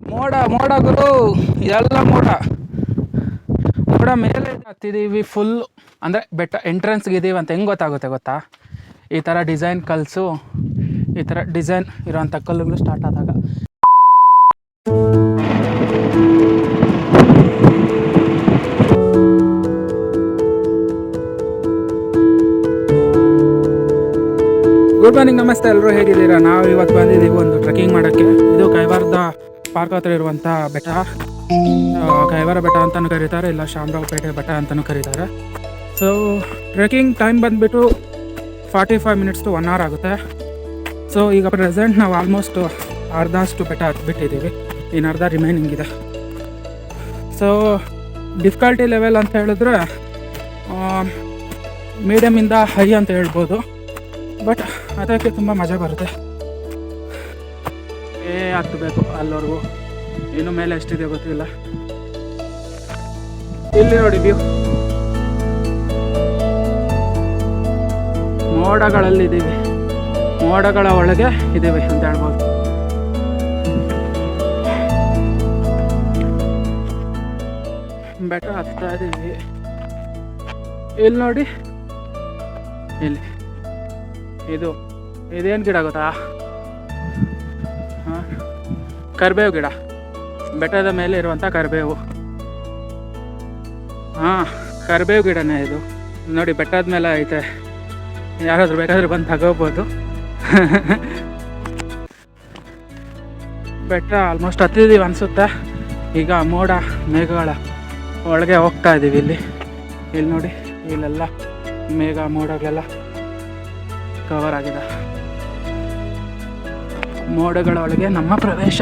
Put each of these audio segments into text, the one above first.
ಮೋಡ ಮೋಡ ಗುರು, ಇದೆಲ್ಲ ಮೋಡ ಮೋಡ ಮೇಲೆ ಹತ್ತಿದ್ದೀವಿ ಫುಲ್. ಅಂದರೆ ಬೆಟ್ಟ ಎಂಟ್ರೆನ್ಸ್ಗೆ ಇದ್ದೀವಿ ಅಂತ ಹೆಂಗೆ ಗೊತ್ತಾಗುತ್ತೆ ಗೊತ್ತಾ? ಈ ಥರ ಡಿಸೈನ್ ಕಲ್ಸು, ಈ ಥರ ಡಿಸೈನ್ ಇರೋಂಥ ಕಲ್ಲುಗಳು ಸ್ಟಾರ್ಟ್ ಆದಾಗ. ಗುಡ್ ಮಾರ್ನಿಂಗ್, ನಮಸ್ತೆ, ಎಲ್ಲರೂ ಹೇಗಿದ್ದೀರಾ? ನಾವು ಇವತ್ತು ಬಂದಿದ್ದೀವಿ ಒಂದು ಟ್ರೆಕ್ಕಿಂಗ್ ಮಾಡೋಕ್ಕೆ. ಇದು ಕೈವಾರದ ಪಾರ್ಕ್ ಹತ್ರ ಇರುವಂಥ ಬೆಟ್ಟ. ಕೈವಾರ ಬೆಟ್ಟ ಅಂತಲೂ ಕರೀತಾರೆ, ಇಲ್ಲ ಶಾಮರಾವ್ ಬೆಟ್ಟ ಅಂತಲೂ ಕರೀತಾರೆ. ಸೊ ಟ್ರೆಕ್ಕಿಂಗ್ ಟೈಮ್ ಬಂದುಬಿಟ್ಟು 45 ಮಿನಿಟ್ಸ್ ಟು 1 hour ಆಗುತ್ತೆ. ಸೊ ಈಗ ಪ್ರೆಸೆಂಟ್ ನಾವು ಆಲ್ಮೋಸ್ಟ್ ಅರ್ಧಷ್ಟು ಬೆಟ್ಟ ಹತ್ಬಿಟ್ಟಿದ್ದೀವಿ, ಇನ್ನು ಅರ್ಧ ರಿಮೈನಿಂಗ್ ಇದೆ. ಸೊ ಡಿಫಿಕಲ್ಟಿ ಲೆವೆಲ್ ಅಂತ ಹೇಳಿದ್ರೆ ಮೀಡಿಯಮಿಂದ ಹೈ ಅಂತ ಹೇಳ್ಬೋದು, ಬಟ್ ಅದಕ್ಕೆ ತುಂಬ ಮಜಾ ಬರುತ್ತೆ. ಹತ್ತಬೇಕು ಅಲ್ಲಿವರೆಗೂ, ಇನ್ನು ಮೇಲೆ ಎಷ್ಟಿದೆ ಗೊತ್ತಿಲ್ಲ. ಇಲ್ಲಿ ನೋಡಿ ವ್ಯೂ, ಮೋಡಗಳಲ್ಲಿದ್ದೀವಿ, ಮೋಡಗಳ ಒಳಗೆ ಇದ್ದೀವಿ ಅಂತ ಹೇಳ್ಬೋದು. ಬೆಟ್ಟ ಹತ್ತಾ ಇದ್ದೀವಿ. ಇಲ್ಲಿ ನೋಡಿ, ಇಲ್ಲಿ ಇದೇನು ಗಿಡ ಗೊತ್ತಾ? ಕರಿಬೇವು ಗಿಡ, ಬೆಟ್ಟದ ಮೇಲೆ ಇರುವಂಥ ಕರಿಬೇವು. ಕರಿಬೇವು ಗಿಡನೇ ಇದು ನೋಡಿ, ಬೆಟ್ಟದ ಮೇಲೆ ಐತೆ. ಯಾರಾದರೂ ಬೇಕಾದ್ರೆ ಬಂದು ತಗೋಬೋದು. ಬೆಟ್ಟ ಆಲ್ಮೋಸ್ಟ್ ಹತ್ತಿದ್ದೀವಿ ಅನಿಸುತ್ತೆ. ಈಗ ಮೋಡ ಮೇಘಗಳ ಒಳಗೆ ಹೋಗ್ತಾ ಇದ್ದೀವಿ. ಇಲ್ಲಿ ನೋಡಿ, ಇಲ್ಲೆಲ್ಲ ಮೇಘ ಮೋಡಗಳೆಲ್ಲ ಕವರ್ ಆಗಿದೆ. ಮೋಡಗಳ ಒಳಗೆ ನಮ್ಮ ಪ್ರವೇಶ.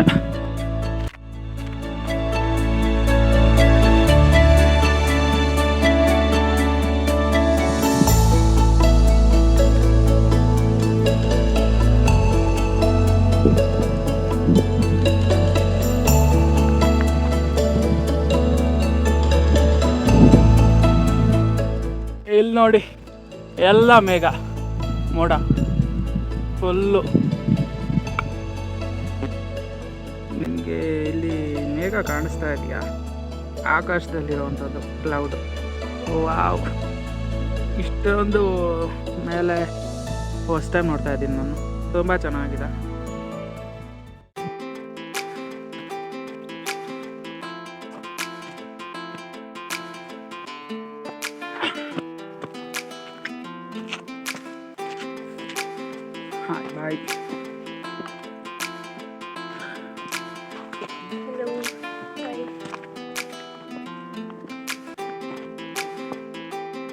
ಇಲ್ಲಿ ನೋಡಿ, ಎಲ್ಲ ಮೇಘ ಮೋಡ ಫುಲ್ಲು. ನಿಮಗೆ ಇಲ್ಲಿ ಮೇಘ ಕಾಣಿಸ್ತಾ ಇದೆಯಾ? ಆಕಾಶದಲ್ಲಿರುವಂಥದ್ದು ಕ್ಲೌಡ್. ವಾವ್, ಇಷ್ಟೊಂದು ಮೇಲೆ ಫಸ್ಟ್ ಟೈಮ್ ನೋಡ್ತಾ ಇದ್ದೀನಿ ನಾನು. ತುಂಬ ಚೆನ್ನಾಗಿದೆ. Hi bye.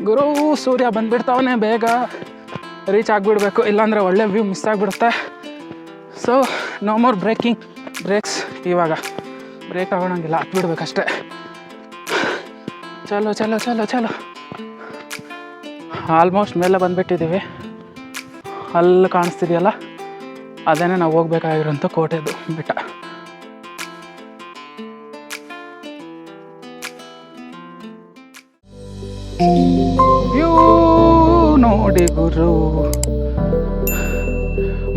ಗುರು, ಸೂರ್ಯ ಬಂದ್ಬಿಡ್ತಾವನೆ, ಬೇಗ ರೀಚ್ ಆಗಿಬಿಡ್ಬೇಕು, ಇಲ್ಲಾಂದರೆ ಒಳ್ಳೆ ವ್ಯೂ ಮಿಸ್ ಆಗಿಬಿಡುತ್ತೆ. So no more breaks. ಇವಾಗ ಬ್ರೇಕ್ ಆಗೋಣಂಗಿಲ್ಲ, ಹತ್ಬಿಡ್ಬೇಕಷ್ಟೆ. ಚಲೋ ಚಲೋ ಚಲೋ ಚಲೋ. ಆಲ್ಮೋಸ್ಟ್ ಮೇಲೆ ಬಂದುಬಿಟ್ಟಿದ್ದೀವಿ. ಅಲ್ಲಿ ಕಾಣಿಸ್ತಿದೆಯಲ್ಲ, ಅದೇನೇ ನಾವು ಹೋಗ್ಬೇಕಾಗಿರೋಂಥ ಕೋಟೆದು ಬೆಟ್ಟ. ವ್ಯೂ ನೋಡಿ ಗುರು,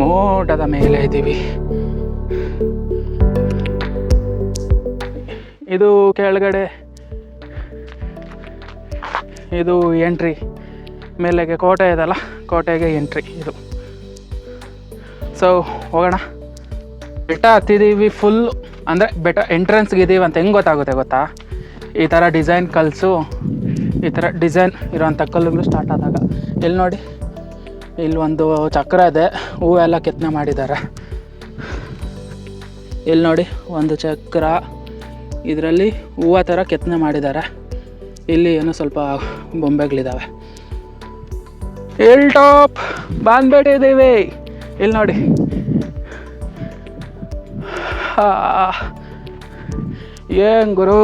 ಮೋಡದ ಮೇಲೆ ಇದ್ದೀವಿ. ಇದು ಕೆಳಗಡೆ, ಇದು ಎಂಟ್ರಿ. ಮೇಲೆಗೆ ಕೋಟೆ ಇದಲ್ಲ, ಕೋಟೆಗೆ ಎಂಟ್ರಿ ಇದು. ಸೊ ಹೋಗೋಣ. ಬೆಟ್ಟ ಹತ್ತಿದ್ದೀವಿ ಫುಲ್. ಅಂದರೆ ಬೆಟ್ಟ ಎಂಟ್ರೆನ್ಸ್ಗೆ ಇದ್ದೀವಿ ಅಂತ ಹೆಂಗೆ ಗೊತ್ತಾಗುತ್ತೆ ಗೊತ್ತಾ? ಈ ಥರ ಡಿಸೈನ್ ಕಲ್ಸು, ಈ ಥರ ಡಿಸೈನ್ ಇರೋಂಥ ಕಲ್ಲುಗಳು ಸ್ಟಾರ್ಟ್ ಆದಾಗ. ಇಲ್ಲಿ ನೋಡಿ, ಇಲ್ಲಿ ಒಂದು ಚಕ್ರ ಇದೆ, ಹೂವೆಲ್ಲ ಕೆತ್ತನೆ ಮಾಡಿದ್ದಾರೆ. ಇಲ್ಲಿ ನೋಡಿ, ಒಂದು ಚಕ್ರ, ಇದರಲ್ಲಿ ಹೂವು ಥರ ಕೆತ್ತನೆ ಮಾಡಿದ್ದಾರೆ. ಇಲ್ಲಿ ಏನೋ ಸ್ವಲ್ಪ ಬೊಂಬೆಗಳಿದ್ದಾವೆ. Hill top ಬಂದ್ಬಿಟ್ಟಿದ್ದೀವಿ. ಇಲ್ಲಿ ನೋಡಿ, ಏನು ಗುರು,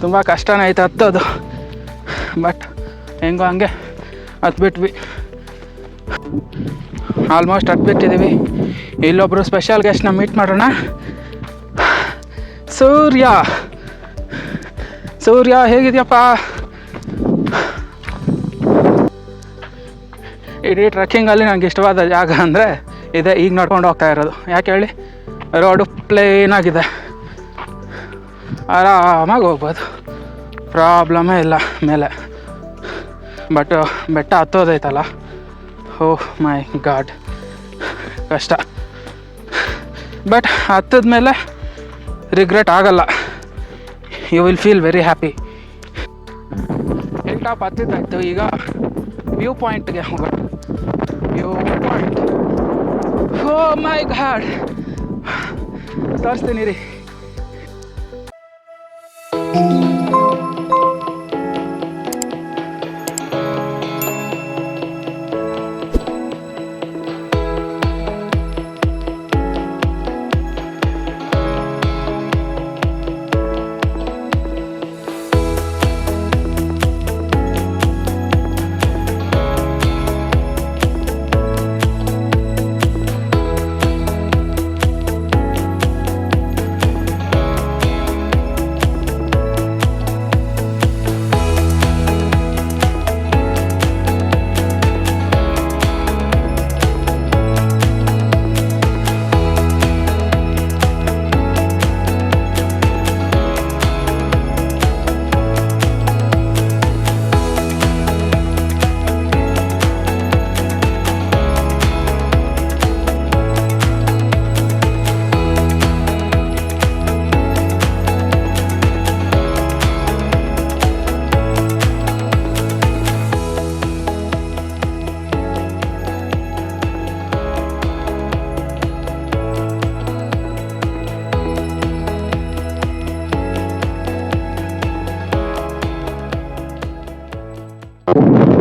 ತುಂಬ ಕಷ್ಟನೇ ಆಯ್ತು ಹತ್ತೋದು, ಬಟ್ ಹೆಂಗೋ ಹಂಗೆ ಹತ್ಬಿಟ್ವಿ. ಆಲ್ಮೋಸ್ಟ್ ಹತ್ಬಿಟ್ಟಿದ್ದೀವಿ. ಇಲ್ಲೊಬ್ಬರು ಸ್ಪೆಷಲ್ ಗೆಸ್ಟ್ನ ಮೀಟ್ ಮಾಡೋಣ. ಸೂರ್ಯ ಹೇಗಿದೆಯಪ್ಪ? ಇಡೀ ಟ್ರೆಕ್ಕಿಂಗಲ್ಲಿ ನನಗೆ ಇಷ್ಟವಾದ ಜಾಗ ಅಂದರೆ ಇದೆ. ಈಗ ನಡ್ಕೊಂಡು ಹೋಗ್ತಾ ಇರೋದು. ಯಾಕೆ ಹೇಳಿ, ರೋಡು ಪ್ಲೇನ್ ಆಗಿದೆ, ಆರಾಮಾಗಿ ಹೋಗ್ಬೋದು, ಪ್ರಾಬ್ಲಮೇ ಇಲ್ಲ ಮೇಲೆ. ಬಟ್ ಬೆಟ್ಟ ಹತ್ತೋದೈತಲ್ಲ, ಓಹ್ ಮೈ ಗಾಡ್ ಕಷ್ಟ. ಬಟ್ ಹತ್ತದ ಮೇಲೆ ರಿಗ್ರೆಟ್ ಆಗಲ್ಲ, you will feel very happy. Hill top ಹತ್ತಿದ್ದಾಯ್ತು, ಈಗ ವ್ಯೂ ಪಾಯಿಂಟ್ಗೆ ಹೋಗೋಣ. View point, oh my god, ತೋರಿಸ್ತೀನಿ ರೀ.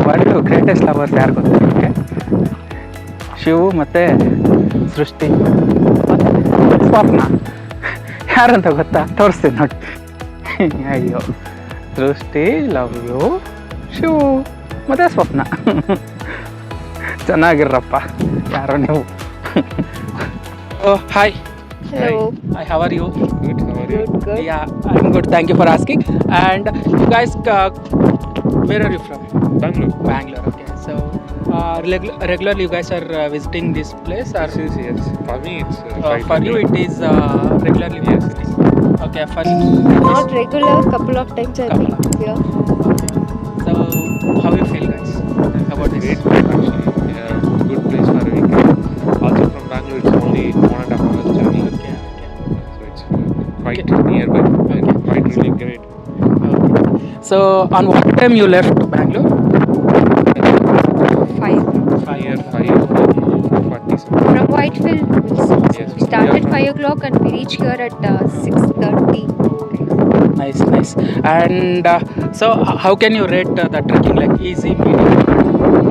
ವರ್ಲ್ಡ್ ಗ್ರೇಟೆಸ್ಟ್ ಲವರ್ಸ್ ಯಾರು ಗೊತ್ತಾ ನಿಮಗೆ? ಶಿವು ಮತ್ತು ಸೃಷ್ಟಿ ಮತ್ತು ಸ್ವಪ್ನ. ಯಾರಂತ ಗೊತ್ತಾ? ತೋರಿಸ್ತೀನಿ ನೋಡಿ. ಅಯ್ಯೋ, ಸೃಷ್ಟಿ ಲವ್ ಯು, ಶಿವು ಮತ್ತು ಸ್ವಪ್ನ. ಚೆನ್ನಾಗಿರ್ರಪ್ಪ ಯಾರೋ ನೀವು. Hi. Hello. Hi, how are you? Good. Good. Yeah, I'm good. Thank you for asking. And you guys, where are you from? Bangalore. Okay. So, regularly you guys are visiting this place, or Yes. For me, it's for you it is regularly visiting. Okay. For you, Not regular, couple of times I've been here. so how you feel, guys, about this? great, actually. Good place for a weekend. Also from Bangalore, it's only 1.5 hours journey. Okay. So it's quite nearby. Quite really great. So, on what time you left Bangalore? 5. 5:40. From Whitefield, Yes. we started 5 o'clock and we reach here at 6:30. Nice. And so, how can you rate the trekking? Like easy, medium?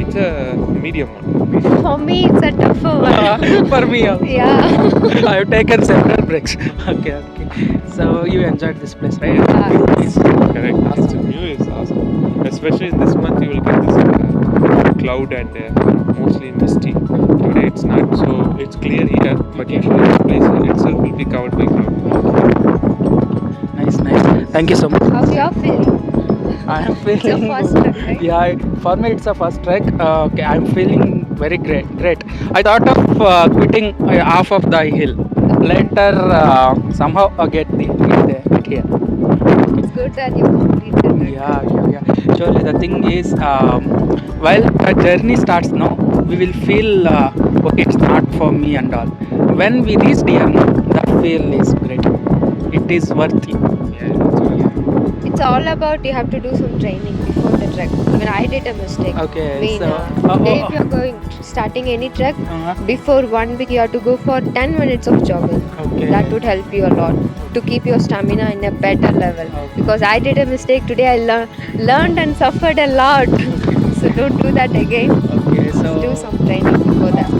It's a medium one. For me, it's a tougher one. For me, also. Yeah. I have taken several breaks. Okay. So you enjoyed this place, right? Yes. Correct. Its view is awesome. Especially in this month, you will get this cloud and mostly misty. Today it's not, so it's clear here. But usually this place itself will be covered by cloud. Nice. Thank you so much. How you are feeling? I am It's your feeling. first trek, right? Yeah, for me it's a first trek. Okay, I'm feeling very great. I thought of quitting half of the hill. Later, somehow get here. It's good that you completed it. Yeah. Surely the thing is, while the journey starts now, we will feel okay, it's not for me and all. When we reach here, that feel is great. It is worthy. Yeah, that's right. It's all about you have to do some training before the trek. I mean, I did a mistake. Okay, If you're starting any trek, before 1 week you have to go for 10 minutes of jogging. Okay. That would help you a lot to keep your stamina in a better level. Okay. Because I did a mistake today. I learned and suffered a lot. So don't do that again. Okay, so Do some training before that.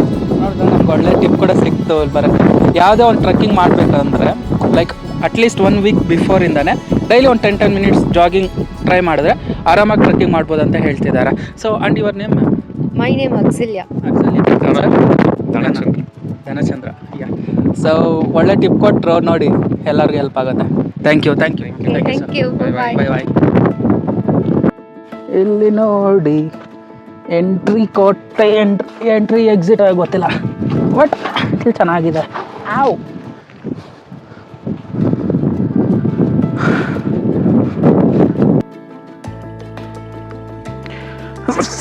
ನೋಡಿದ್ರೆ ನಮ್ಗೆ ಒಳ್ಳೆ tip ಕೂಡ ಸಿಕ್ತು ಇಲ್ಲಿ ಬರೋಕ್ಕೆ. ಯಾವುದೇ ಒಂದು trekking ಮಾಡಬೇಕಂದ್ರೆ ಲೈಕ್ ಅಟ್ಲೀಸ್ಟ್ 1 ವೀಕ್ ಬಿಫೋರಿಂದನೇ ಡೈಲಿ ಒಂದು 10 ಮಿನಿಟ್ಸ್ ಜಾಗಿಂಗ್ ಟ್ರೈ ಮಾಡಿದ್ರೆ ಆರಾಮಾಗಿ ಟ್ರೆಕ್ಕಿಂಗ್ ಮಾಡ್ಬೋದು ಅಂತ ಹೇಳ್ತಿದ್ದಾರೆ. So and your name ma'am? My name Axilya. Dhanachandra. Yeah. So ಒಳ್ಳೆ ಟಿಪ್ ಕೊಟ್ಟರು ನೋಡಿ, ಎಲ್ಲರಿಗೂ ಹೆಲ್ಪ್ ಆಗುತ್ತೆ. Thank you. Thank you. Bye. Bye. ಇಲ್ಲಿ ನೋಡಿ ಎಂಟ್ರಿ ಕೊಟ್ಟೆ, ಎಂಟ್ರಿ ಎಕ್ಸಿಟ್ ಆಗಿ ಗೊತ್ತಿಲ್ಲ, ಬಟ್ ಇಲ್ಲಿ ಚೆನ್ನಾಗಿದೆ. ಆವ್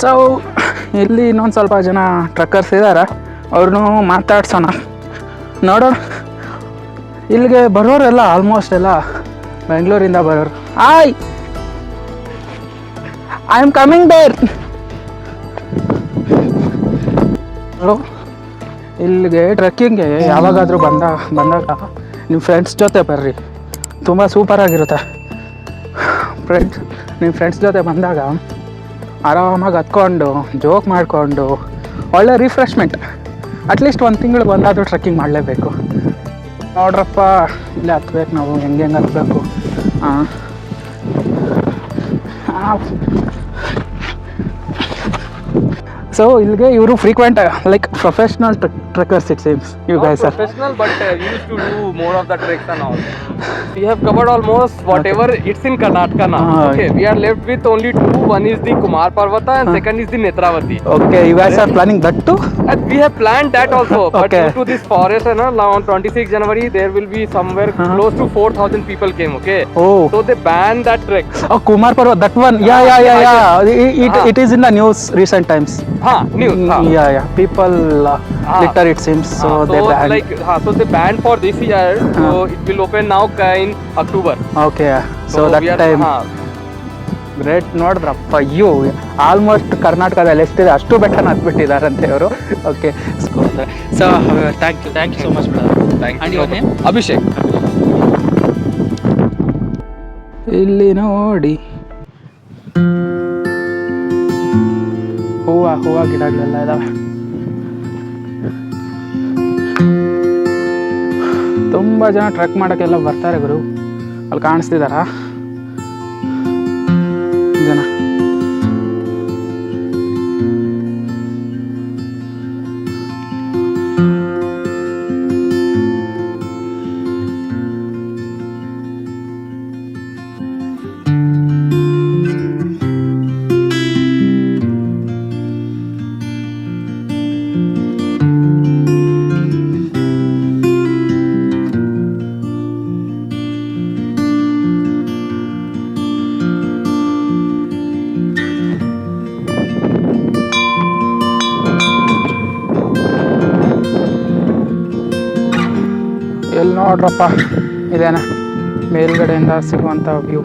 ಸೊ ಇಲ್ಲಿ ಇನ್ನೊಂದು ಸ್ವಲ್ಪ ಜನ ಟ್ರಕ್ಕರ್ಸ್ ಇದ್ದಾರೆ, ಅವ್ರನ್ನೂ ಮಾತಾಡ್ಸೋಣ, ನೋಡೋಣ. ಇಲ್ಲಿಗೆ ಬರೋರೆಲ್ಲ ಆಲ್ಮೋಸ್ಟ್ ಎಲ್ಲ ಬೆಂಗಳೂರಿಂದ ಬರೋರು. I am coming there. ಇಲ್ಲಿಗೆ ಟ್ರೆಕ್ಕಿಂಗ್ಗೆ ಯಾವಾಗಾದರೂ ಬಂದಾಗ ನಿಮ್ಮ ಫ್ರೆಂಡ್ಸ್ ಜೊತೆ ಬರ್ರಿ, ತುಂಬ ಸೂಪರಾಗಿರುತ್ತೆ. ನಿಮ್ಮ ಫ್ರೆಂಡ್ಸ್ ಜೊತೆ ಬಂದಾಗ ಆರಾಮಾಗಿ ಹತ್ಕೊಂಡು ಜೋಕ್ ಮಾಡಿಕೊಂಡು ಒಳ್ಳೆ ರಿಫ್ರೆಶ್ಮೆಂಟ್. ಅಟ್ಲೀಸ್ಟ್ 1 ತಿಂಗಳು ಬಂದಾದರೂ ಟ್ರೆಕ್ಕಿಂಗ್ ಮಾಡಲೇಬೇಕು. ನೋಡ್ರಪ್ಪ, ಇಲ್ಲೇ ಹತ್ಬೇಕು ನಾವು, ಹೆಂಗೆ ಹತ್ಬೇಕು. ಸೊ ಇಲ್ಲಿಗೆ ಇವರು frequent like professional trekkers it seems. You guys are professional, but used to do more of the treks and all. We have covered almost whatever it's in Karnataka now. Okay, we are left with only 2. One is the Kumar Parvata and second is the Netravati. Okay. You guys are planning that to? And we have planned that also, but Okay. due to this forest, now on 26 January there will be somewhere close to 4,000 people came. Okay, Oh. so they banned that trek. Oh, Kumar Parvat, that one. Yeah. It is in the news recent times. News. Yeah. People litter it seems, so they banned. So they banned for this year. So it will open now in October. Okay, so that we are, time. Great. ನೋಡಿದ್ರಪ್ಪ, ಅಯ್ಯೋ almost ಕರ್ನಾಟಕದಲ್ಲಿ ಎಷ್ಟಿದೆ ಅಷ್ಟು ಬೆಟ್ಟನ ಹತ್ಬಿಟ್ಟಿದ್ದಾರಂತೆ ಅವರು. Okay, so thank you so much brother. Thank you. Abhishek. ಇಲ್ಲಿ ನೋಡಿ ಹೂವು ಗಿಡಗಳೆಲ್ಲ ಇದಾವೆ. ತುಂಬ ಜನ ಟ್ರೆಕ್ ಮಾಡೋಕ್ಕೆಲ್ಲ ಬರ್ತಾರೆ ಗುರು. ಅಲ್ಲಿ ಕಾಣಿಸ್ತಿದಾರಾ ಜನ? ಎಲ್ಲಿ ನೋಡ್ರಪ್ಪ, ಇದೇನ ಮೇಲ್ಗಡೆಯಿಂದ ಸಿಗುವಂಥ ವ್ಯೂ.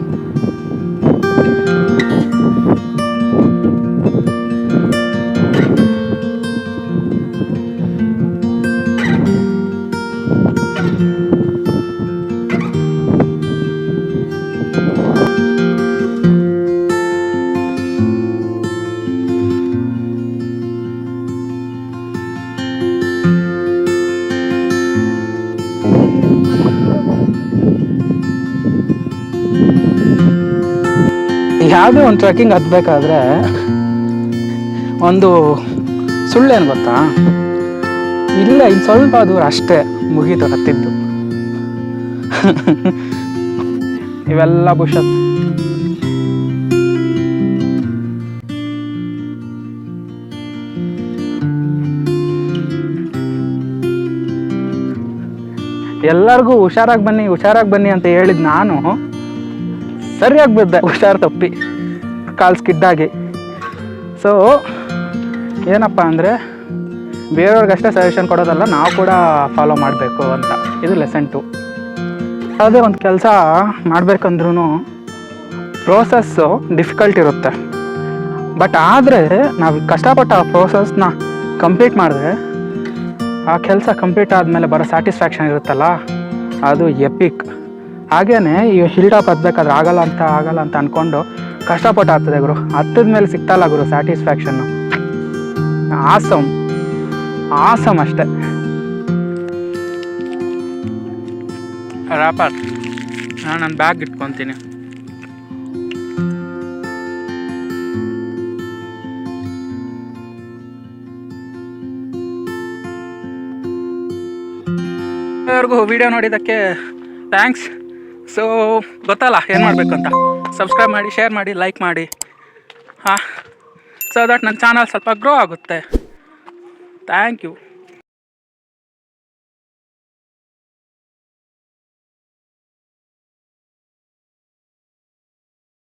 ಯಾವುದೇ ಒಂದು ಟ್ರೆಕ್ಕಿಂಗ್ ಹತ್ಬೇಕಾದ್ರೆ ಒಂದು ಸುಳ್ಳೇನು ಗೊತ್ತಾ, ಇಲ್ಲ ಇನ್ನು ಸ್ವಲ್ಪ ದೂರ ಅಷ್ಟೇ ಮುಗೀತು ಹತ್ತಿದ್ದು. ಇವೆಲ್ಲ ಬುಷಸ್. ಎಲ್ಲರಿಗೂ ಹುಷಾರಾಗಿ ಬನ್ನಿ ಅಂತ ಹೇಳಿದ್ ನಾನು ಸರಿಯಾಗಿ ಬಿದ್ದೆ, ಹುಷಾರು ತಪ್ಪಿ, ಕಾಲು ಸ್ಕಿಡ್ಡಾಗಿ. ಸೊ ಏನಪ್ಪ ಅಂದರೆ ಬೇರೆಯವ್ರಿಗಷ್ಟೇ ಸಜೆಷನ್ ಕೊಡೋದಲ್ಲ, ನಾವು ಕೂಡ ಫಾಲೋ ಮಾಡಬೇಕು ಅಂತ. ಇದು ಲೆಸನ್ 2. ಯಾವುದೇ ಒಂದು ಕೆಲಸ ಮಾಡಬೇಕಂದ್ರೂ ಪ್ರೋಸೆಸ್ಸು ಡಿಫಿಕಲ್ಟ್ ಇರುತ್ತೆ. ಬಟ್ ಆದರೆ ನಾವು ಕಷ್ಟಪಟ್ಟು ಆ ಪ್ರೋಸೆಸ್ನ ಕಂಪ್ಲೀಟ್ ಮಾಡಿದ್ರೆ ಆ ಕೆಲಸ ಕಂಪ್ಲೀಟ್ ಆದಮೇಲೆ ಬರೋ ಸ್ಯಾಟಿಸ್ಫ್ಯಾಕ್ಷನ್ ಇರುತ್ತಲ್ಲ, ಅದು ಎಪಿಕ್. ಹಾಗೇ ಈ ಹಿಲ್ ಟಾಪ್ ಹತ್ಬೇಕಾದ್ರೆ ಆಗಲ್ಲ ಅಂತ ಅಂದ್ಕೊಂಡು ಕಷ್ಟಪಟ್ಟು ಆಗ್ತದೆ ಗುರು. ಹತ್ತದ ಮೇಲೆ ಸಿಗ್ತಲ್ಲ ಗುರು ಸ್ಯಾಟಿಸ್ಫ್ಯಾಕ್ಷನ್ನು. ಆಸಮ್ ಅಷ್ಟೆ. ರ್ಯಾಪರ್ ನಾನು ನನ್ನ ಬ್ಯಾಗ್ ಇಟ್ಕೊತೀನಿ. ಎಲ್ಲರಿಗೂ ವಿಡಿಯೋ ನೋಡಿದ್ದಕ್ಕೆ ಥ್ಯಾಂಕ್ಸ್. ಸೊ ಗೊತ್ತಲ್ಲ ಏನು ಮಾಡಬೇಕು ಅಂತ. ಸಬ್ಸ್ಕ್ರೈಬ್ ಮಾಡಿ, ಶೇರ್ ಮಾಡಿ, ಲೈಕ್ ಮಾಡಿ. ಸೊ ದಟ್ ನನ್ನ ಚಾನಲ್ ಸ್ವಲ್ಪ ಗ್ರೋ ಆಗುತ್ತೆ. Thank you.